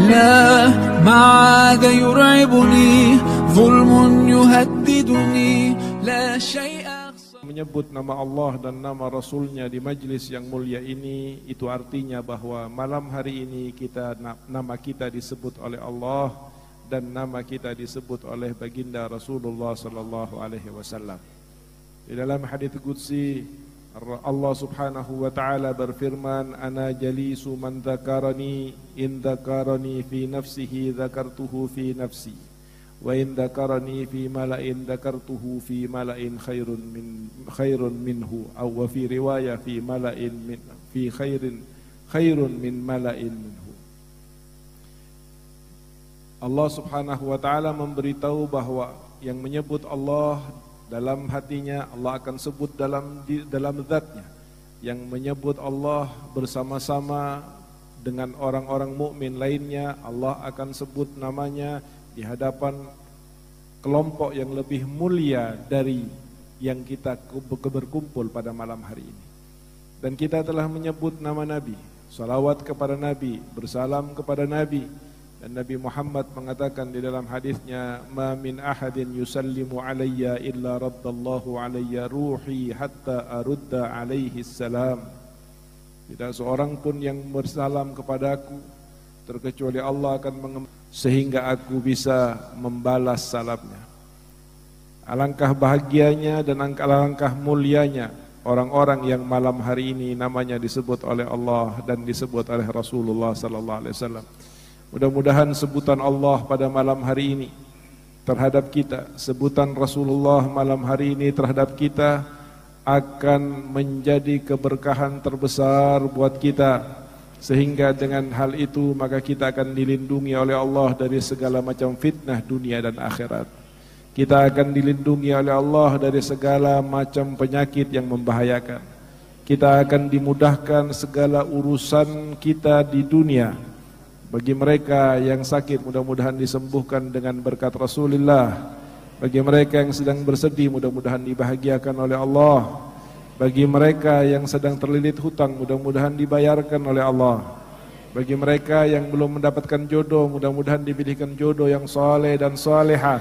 لا ما عاد يرعبني ظلم يهددني لا شيء Menyebut nama Allah dan nama Rasulnya di majlis yang mulia ini, itu artinya bahwa malam hari ini nama kita disebut oleh Allah dan nama kita disebut oleh baginda Rasulullah sallallahu alaihi wasallam. Di dalam hadits qudsi Allah Subhanahu wa taala berfirman, ana jalisu man dzakarani in dzakarani fi nafsihi dzakartuhu fi nafsi wa in dzakarani fi mala'in dzakartuhu fi mala'in khairun minhu aw wa fi riwayah fi mala'in min fi khairun min mala'in minhu. Allah Subhanahu wa taala memberitahu bahwa yang menyebut Allah dalam hatinya, Allah akan sebut dalam zatnya. Yang menyebut Allah bersama-sama dengan orang-orang mukmin lainnya, Allah akan sebut namanya di hadapan kelompok yang lebih mulia dari yang kita berkumpul pada malam hari ini. Dan kita telah menyebut nama Nabi, salawat kepada Nabi, bersalam kepada Nabi. Dan Nabi Muhammad mengatakan di dalam hadisnya, ma min ahadin yusallimu alayya illa raddallahu alayya ruhi hatta arudda alaihi salam. Tidak seorang pun yang bersalam kepadaku terkecuali Allah akan sehingga aku bisa membalas salamnya. Alangkah bahagianya dan alangkah mulianya orang-orang yang malam hari ini namanya disebut oleh Allah dan disebut oleh Rasulullah sallallahu alaihi wasallam. Mudah-mudahan sebutan Allah pada malam hari ini terhadap kita, sebutan Rasulullah malam hari ini terhadap kita akan menjadi keberkahan terbesar buat kita. Sehingga dengan hal itu maka kita akan dilindungi oleh Allah dari segala macam fitnah dunia dan akhirat. Kita akan dilindungi oleh Allah dari segala macam penyakit yang membahayakan. Kita akan dimudahkan segala urusan kita di dunia. Bagi mereka yang sakit mudah-mudahan disembuhkan dengan berkat Rasulullah. Bagi mereka yang sedang bersedih mudah-mudahan dibahagiakan oleh Allah. Bagi mereka yang sedang terlilit hutang mudah-mudahan dibayarkan oleh Allah. Bagi mereka yang belum mendapatkan jodoh mudah-mudahan dipilihkan jodoh yang saleh dan salehah.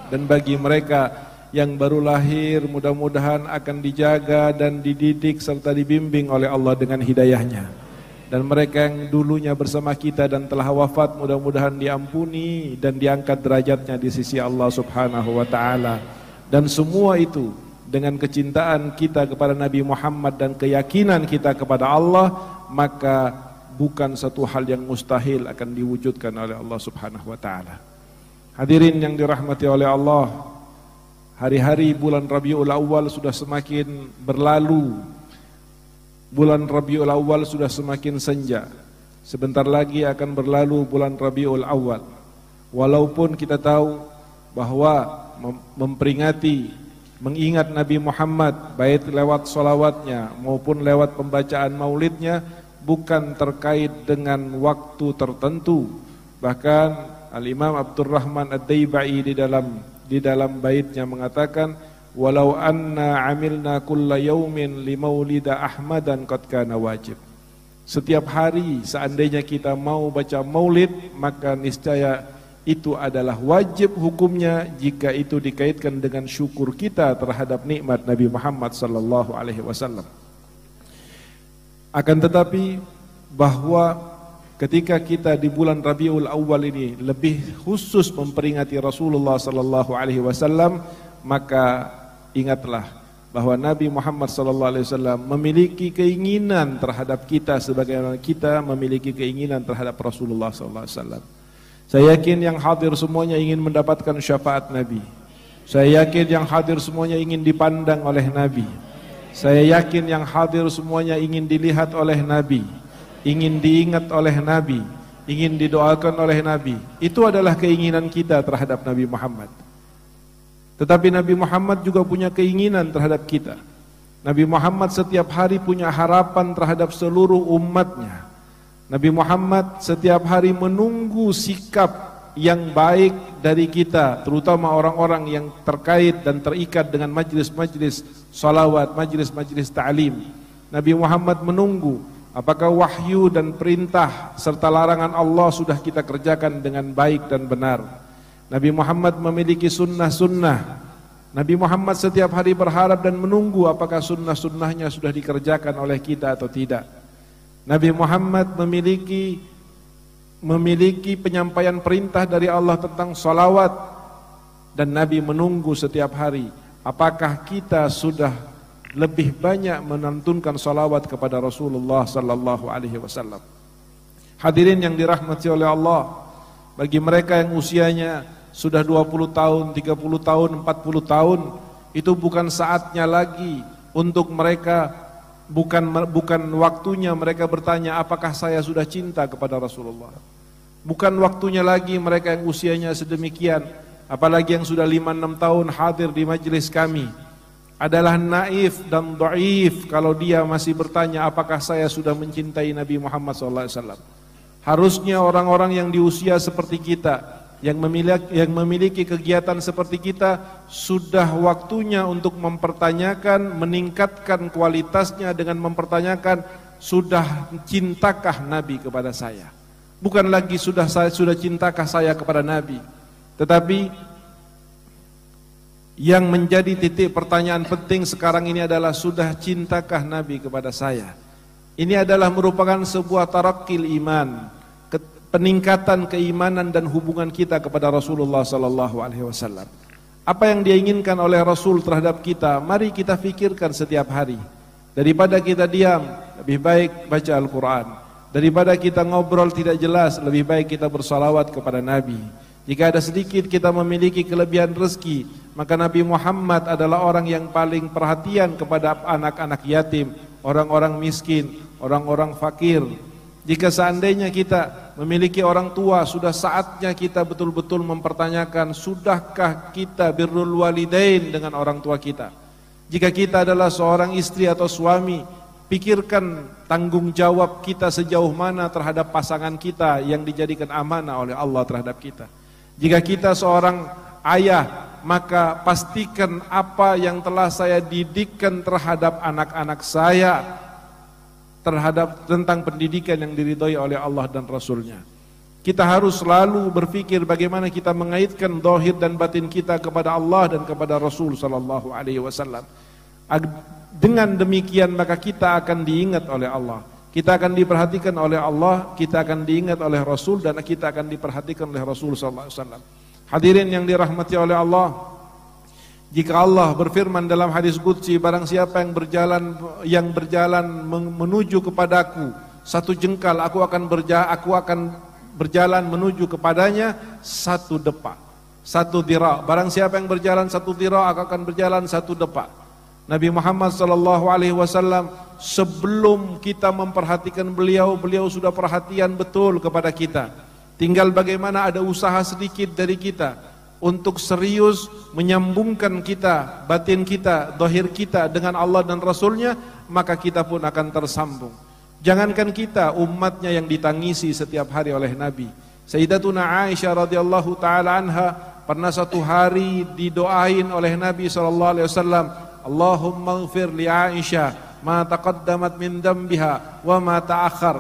Dan bagi mereka yang baru lahir mudah-mudahan akan dijaga dan dididik serta dibimbing oleh Allah dengan hidayahnya. Dan mereka yang dulunya bersama kita dan telah wafat mudah-mudahan diampuni dan diangkat derajatnya di sisi Allah Subhanahu wa taala. Dan semua itu dengan kecintaan kita kepada Nabi Muhammad dan keyakinan kita kepada Allah, maka bukan satu hal yang mustahil akan diwujudkan oleh Allah Subhanahu wa taala. Hadirin yang dirahmati oleh Allah, hari-hari bulan Rabiul Awal sudah semakin berlalu. Bulan Rabiul Awal sudah semakin senja. Sebentar lagi akan berlalu bulan Rabiul Awal. Walaupun kita tahu bahwa memperingati, mengingat Nabi Muhammad baik lewat sholawatnya maupun lewat pembacaan maulidnya bukan terkait dengan waktu tertentu. Bahkan Al-Imam Abdurrahman Ad-Daibai di dalam baitnya mengatakan, walau anna amilna kulla yaumin li maulida Ahmadan qad kana wajib. Setiap hari seandainya kita mau baca maulid maka niscaya itu adalah wajib hukumnya jika itu dikaitkan dengan syukur kita terhadap nikmat Nabi Muhammad sallallahu alaihi wasallam. Akan tetapi bahwa ketika kita di bulan Rabiul Awal ini lebih khusus memperingati Rasulullah sallallahu alaihi wasallam, maka ingatlah bahwa Nabi Muhammad sallallahu alaihi wasallam memiliki keinginan terhadap kita sebagaimana kita memiliki keinginan terhadap Rasulullah sallallahu alaihi wasallam. Saya yakin yang hadir semuanya ingin mendapatkan syafaat Nabi. Saya yakin yang hadir semuanya ingin dipandang oleh Nabi. Saya yakin yang hadir semuanya ingin dilihat oleh Nabi, ingin diingat oleh Nabi, ingin didoakan oleh Nabi. Itu adalah keinginan kita terhadap Nabi Muhammad. Tetapi Nabi Muhammad juga punya keinginan terhadap kita. Nabi Muhammad setiap hari punya harapan terhadap seluruh umatnya. Nabi Muhammad setiap hari menunggu sikap yang baik dari kita, terutama orang-orang yang terkait dan terikat dengan majlis-majlis salawat, majlis-majlis ta'lim. Nabi Muhammad menunggu Apakah wahyu dan perintah serta larangan Allah sudah kita kerjakan dengan baik dan benar? Nabi Muhammad memiliki sunnah-sunnah. Nabi Muhammad setiap hari berharap dan menunggu apakah sunnah-sunnahnya sudah dikerjakan oleh kita atau tidak. Nabi Muhammad memiliki penyampaian perintah dari Allah tentang salawat, dan Nabi menunggu setiap hari apakah kita sudah lebih banyak menantunkan salawat kepada Rasulullah sallallahu alaihi wasallam. Hadirin yang dirahmati oleh Allah, bagi mereka yang usianya sudah 20 tahun, 30 tahun, 40 tahun, itu bukan saatnya lagi untuk mereka, bukan waktunya mereka bertanya apakah saya sudah cinta kepada Rasulullah. Bukan waktunya lagi mereka yang usianya sedemikian, apalagi yang sudah 5-6 tahun hadir di majelis kami, adalah naif dan dhaif kalau dia masih bertanya apakah saya sudah mencintai Nabi Muhammad SAW. Harusnya orang-orang yang di usia seperti kita, yang memiliki kegiatan seperti kita, sudah waktunya untuk mempertanyakan, meningkatkan kualitasnya dengan mempertanyakan, sudah cintakah Nabi kepada saya? Bukan lagi sudah cintakah saya kepada Nabi, tetapi yang menjadi titik pertanyaan penting sekarang ini adalah sudah cintakah Nabi kepada saya? Ini adalah merupakan sebuah taraqqil iman, peningkatan keimanan dan hubungan kita kepada Rasulullah sallallahu alaihi wasallam. Apa yang dia inginkan oleh Rasul terhadap kita, mari kita fikirkan setiap hari. Daripada kita diam, lebih baik baca Al-Quran. Daripada kita ngobrol tidak jelas, lebih baik kita bersalawat kepada Nabi. Jika ada sedikit kita memiliki kelebihan rezeki, maka Nabi Muhammad adalah orang yang paling perhatian kepada anak-anak yatim, orang-orang miskin, orang-orang fakir. Jika seandainya kita memiliki orang tua, sudah saatnya kita betul-betul mempertanyakan, sudahkah kita birrul walidain dengan orang tua kita? Jika kita adalah seorang istri atau suami, pikirkan tanggung jawab kita sejauh mana terhadap pasangan kita yang dijadikan amanah oleh Allah terhadap kita. Jika kita seorang ayah, maka pastikan apa yang telah saya didikkan terhadap anak-anak saya, terhadap tentang pendidikan yang diridhoi oleh Allah dan Rasulnya. Kita harus selalu berpikir bagaimana kita mengaitkan zahir dan batin kita kepada Allah dan kepada Rasul sallallahu alaihi wasallam. Dengan demikian maka kita akan diingat oleh Allah, kita akan diperhatikan oleh Allah, kita akan diingat oleh Rasul, dan kita akan diperhatikan oleh Rasul sallallahu alaihi wasallam. Hadirin yang dirahmati oleh Allah, jika Allah berfirman dalam hadis qudsi, barang siapa yang berjalan menuju kepadaku satu jengkal, aku akan berjalan menuju kepadanya satu depa, satu dhira. Barang siapa yang berjalan satu dhira, aku akan berjalan satu depa. Nabi Muhammad sallallahu alaihi wasallam, sebelum kita memperhatikan beliau sudah perhatian betul kepada kita. Tinggal bagaimana ada usaha sedikit dari kita untuk serius menyambungkan kita, batin kita, zahir kita dengan Allah dan Rasulnya, maka kita pun akan tersambung. Jangankan kita, umatnya yang ditangisi setiap hari oleh Nabi. Sayyidatuna Aisyah radhiyallahu taala anha pernah satu hari didoain oleh Nabi sallallahu alaihi wasallam, Allahumma ighfir li Aisyah ma taqaddamat min dambiha wa ma ta'akhkhar.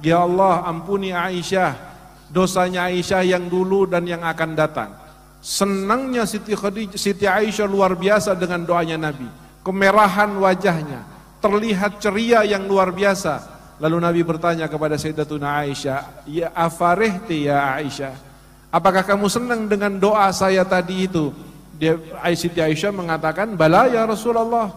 Ya Allah, ampuni Aisyah, dosanya Aisyah yang dulu dan yang akan datang. Senangnya Siti Aisyah luar biasa dengan doanya Nabi. Kemerahan wajahnya, terlihat ceria yang luar biasa. Lalu Nabi bertanya kepada Sayyidatuna Aisyah, ya afarihti ya Aisyah, apakah kamu senang dengan doa saya tadi itu? Siti Aisyah mengatakan, bala ya Rasulullah,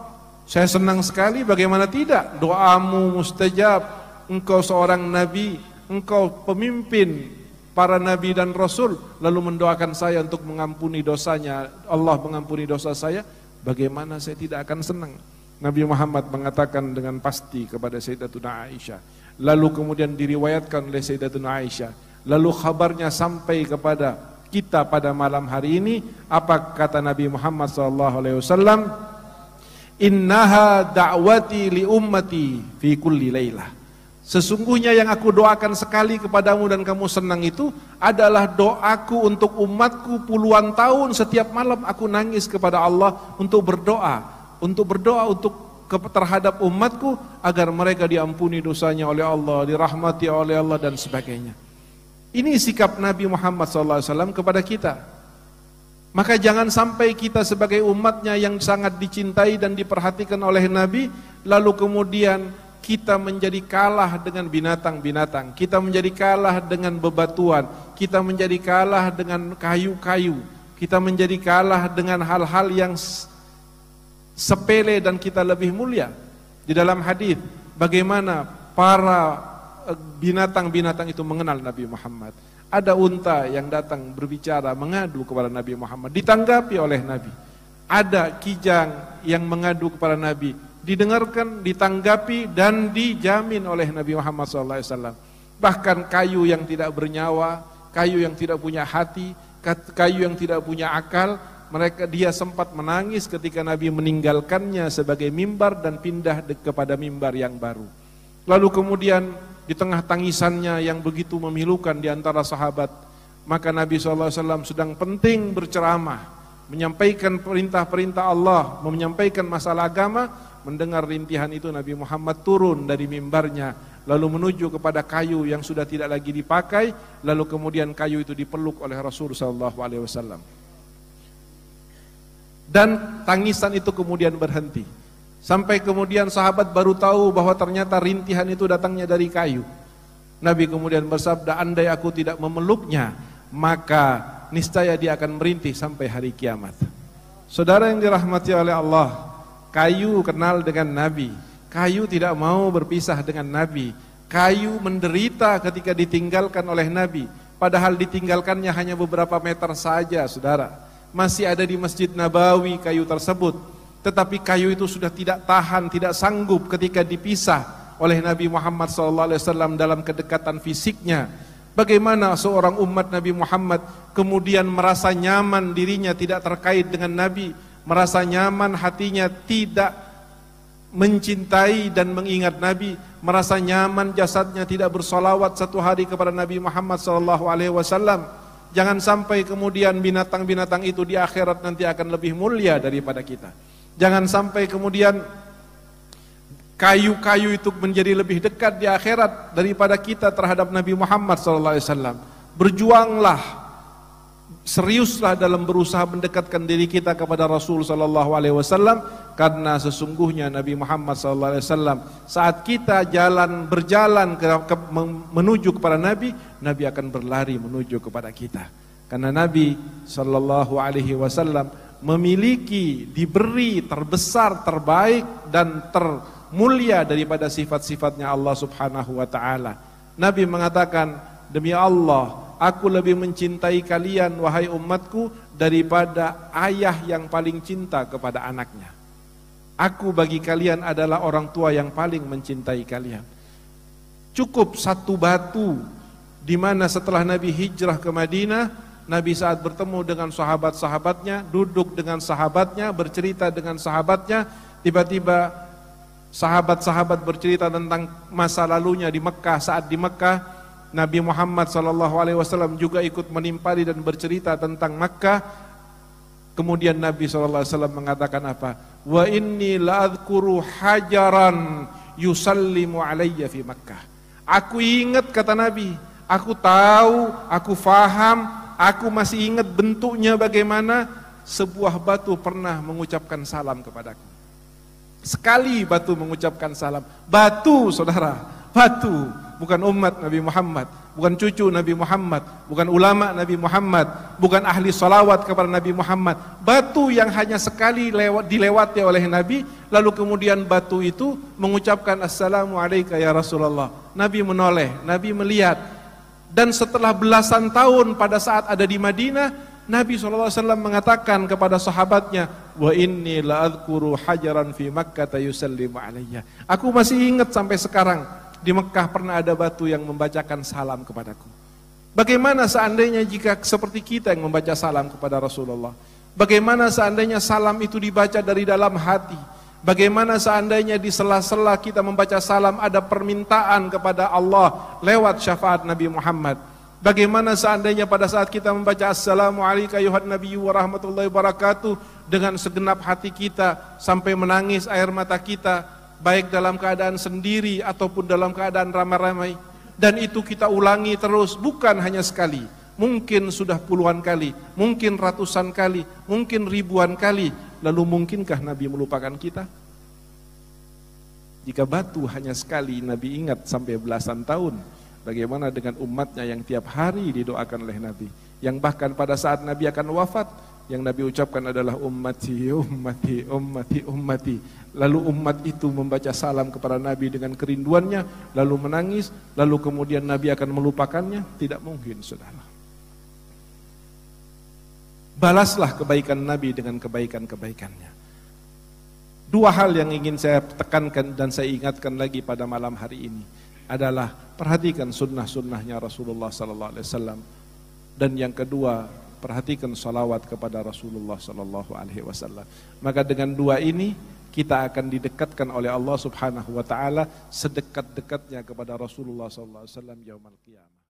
saya senang sekali, bagaimana tidak, doamu mustajab, engkau seorang Nabi, engkau pemimpin para Nabi dan Rasul, lalu mendoakan saya untuk mengampuni dosanya, Allah mengampuni dosa saya, bagaimana saya tidak akan senang? Nabi Muhammad mengatakan dengan pasti kepada Sayyidatuna Aisyah. Lalu kemudian diriwayatkan oleh Sayyidatuna Aisyah, lalu kabarnya sampai kepada kita pada malam hari ini. Apa kata Nabi Muhammad SAW? Innaha da'wati li ummati fi kulli lailah. Sesungguhnya yang aku doakan sekali kepadamu dan kamu senang itu adalah doaku untuk umatku puluhan tahun. Setiap malam aku nangis kepada Allah untuk berdoa untuk terhadap umatku agar mereka diampuni dosanya oleh Allah, dirahmati oleh Allah dan sebagainya. Ini sikap Nabi Muhammad SAW kepada kita. Maka jangan sampai kita sebagai umatnya yang sangat dicintai dan diperhatikan oleh Nabi, lalu kemudian kita menjadi kalah dengan binatang-binatang, kita menjadi kalah dengan bebatuan, kita menjadi kalah dengan kayu-kayu, kita menjadi kalah dengan hal-hal yang sepele dan kita lebih mulia. Di dalam hadis bagaimana para binatang-binatang itu mengenal Nabi Muhammad. Ada unta yang datang berbicara, mengadu kepada Nabi Muhammad, ditanggapi oleh Nabi. Ada kijang yang mengadu kepada Nabi, didengarkan, ditanggapi dan dijamin oleh Nabi Muhammad SAW. Bahkan kayu yang tidak bernyawa, kayu yang tidak punya hati, kayu yang tidak punya akal, dia sempat menangis ketika Nabi meninggalkannya sebagai mimbar dan pindah kepada mimbar yang baru. Lalu kemudian di tengah tangisannya yang begitu memilukan di antara sahabat, maka Nabi SAW sedang penting berceramah, menyampaikan perintah-perintah Allah, menyampaikan masalah agama. Mendengar rintihan itu, Nabi Muhammad turun dari mimbarnya, lalu menuju kepada kayu yang sudah tidak lagi dipakai, lalu kemudian kayu itu dipeluk oleh Rasul SAW. Dan tangisan itu kemudian berhenti. Sampai kemudian sahabat baru tahu bahwa ternyata rintihan itu datangnya dari kayu. Nabi kemudian bersabda, andai aku tidak memeluknya, maka niscaya dia akan merintih sampai hari kiamat. Saudara yang dirahmati oleh Allah, kayu kenal dengan Nabi, kayu tidak mau berpisah dengan Nabi, kayu menderita ketika ditinggalkan oleh Nabi, padahal ditinggalkannya hanya beberapa meter saja, saudara. Masih ada di Masjid Nabawi kayu tersebut, tetapi kayu itu sudah tidak tahan, tidak sanggup ketika dipisah oleh Nabi Muhammad SAW dalam kedekatan fisiknya. Bagaimana seorang umat Nabi Muhammad kemudian merasa nyaman dirinya tidak terkait dengan Nabi, merasa nyaman hatinya tidak mencintai dan mengingat Nabi, merasa nyaman jasadnya tidak bersolawat satu hari kepada Nabi Muhammad SAW. Jangan sampai kemudian binatang-binatang itu di akhirat nanti akan lebih mulia daripada kita. Jangan sampai kemudian kayu-kayu itu menjadi lebih dekat di akhirat daripada kita terhadap Nabi Muhammad SAW. Berjuanglah, seriuslah dalam berusaha mendekatkan diri kita kepada Rasul SAW, karena sesungguhnya Nabi Muhammad SAW saat kita berjalan menuju kepada Nabi, Nabi akan berlari menuju kepada kita. Karena Nabi SAW memiliki, diberi terbesar, terbaik dan termulia daripada sifat-sifatnya Allah Subhanahu wa taala. Nabi mengatakan, demi Allah, aku lebih mencintai kalian wahai umatku daripada ayah yang paling cinta kepada anaknya. Aku bagi kalian adalah orang tua yang paling mencintai kalian. Cukup satu batu, di mana setelah Nabi hijrah ke Madinah, Nabi saat bertemu dengan sahabat-sahabatnya, duduk dengan sahabatnya, bercerita dengan sahabatnya, tiba-tiba sahabat-sahabat bercerita tentang masa lalunya di Mekah. Saat di Mekah, Nabi Muhammad SAW juga ikut menimpali dan bercerita tentang Mekah. Kemudian Nabi SAW mengatakan apa? Wa inni la'adhkuru hajaran yusallimu alayya fi Makkah. Aku ingat, kata Nabi, aku tahu, aku faham, aku masih ingat bentuknya bagaimana sebuah batu pernah mengucapkan salam kepadaku. Sekali batu mengucapkan salam. Batu, saudara, batu. Bukan umat Nabi Muhammad, bukan cucu Nabi Muhammad, bukan ulama Nabi Muhammad, bukan ahli salawat kepada Nabi Muhammad. Batu yang hanya sekali dilewati oleh Nabi, lalu kemudian batu itu mengucapkan assalamu alayka ya Rasulullah. Nabi menoleh, Nabi melihat. Dan setelah belasan tahun pada saat ada di Madinah, Nabi SAW mengatakan kepada sahabatnya, wa inni la'adhkuru hajaran fi Makkah yusallimu alayya. Aku masih ingat sampai sekarang, di Mekah pernah ada batu yang membacakan salam kepadaku. Bagaimana seandainya jika seperti kita yang membaca salam kepada Rasulullah? Bagaimana seandainya salam itu dibaca dari dalam hati? Bagaimana seandainya di sela-sela kita membaca salam ada permintaan kepada Allah lewat syafaat Nabi Muhammad? Bagaimana seandainya pada saat kita membaca Assalamualaikum ayuhan nabiyyu wa rahmatullahi wabarakatuh dengan segenap hati kita sampai menangis air mata kita, baik dalam keadaan sendiri ataupun dalam keadaan ramai-ramai, dan itu kita ulangi terus, bukan hanya sekali, mungkin sudah puluhan kali, mungkin ratusan kali, mungkin ribuan kali. Lalu mungkinkah Nabi melupakan kita? Jika batu hanya sekali Nabi ingat sampai belasan tahun, bagaimana dengan umatnya yang tiap hari didoakan oleh Nabi, yang bahkan pada saat Nabi akan wafat, yang Nabi ucapkan adalah ummati, ummati, ummati, ummati. Lalu umat itu membaca salam kepada Nabi dengan kerinduannya, lalu menangis, lalu kemudian Nabi akan melupakannya? Tidak mungkin, saudara. Balaslah kebaikan Nabi dengan kebaikan-kebaikannya. Dua hal yang ingin saya tekankan dan saya ingatkan lagi pada malam hari ini adalah perhatikan sunnah-sunnahnya Rasulullah sallallahu alaihi wasallam, dan yang kedua perhatikan salawat kepada Rasulullah sallallahu alaihi wasallam. Maka dengan dua ini kita akan didekatkan oleh Allah Subhanahu wa taala sedekat-dekatnya kepada Rasulullah sallallahu alaihi wasallam yaumul qiyamah.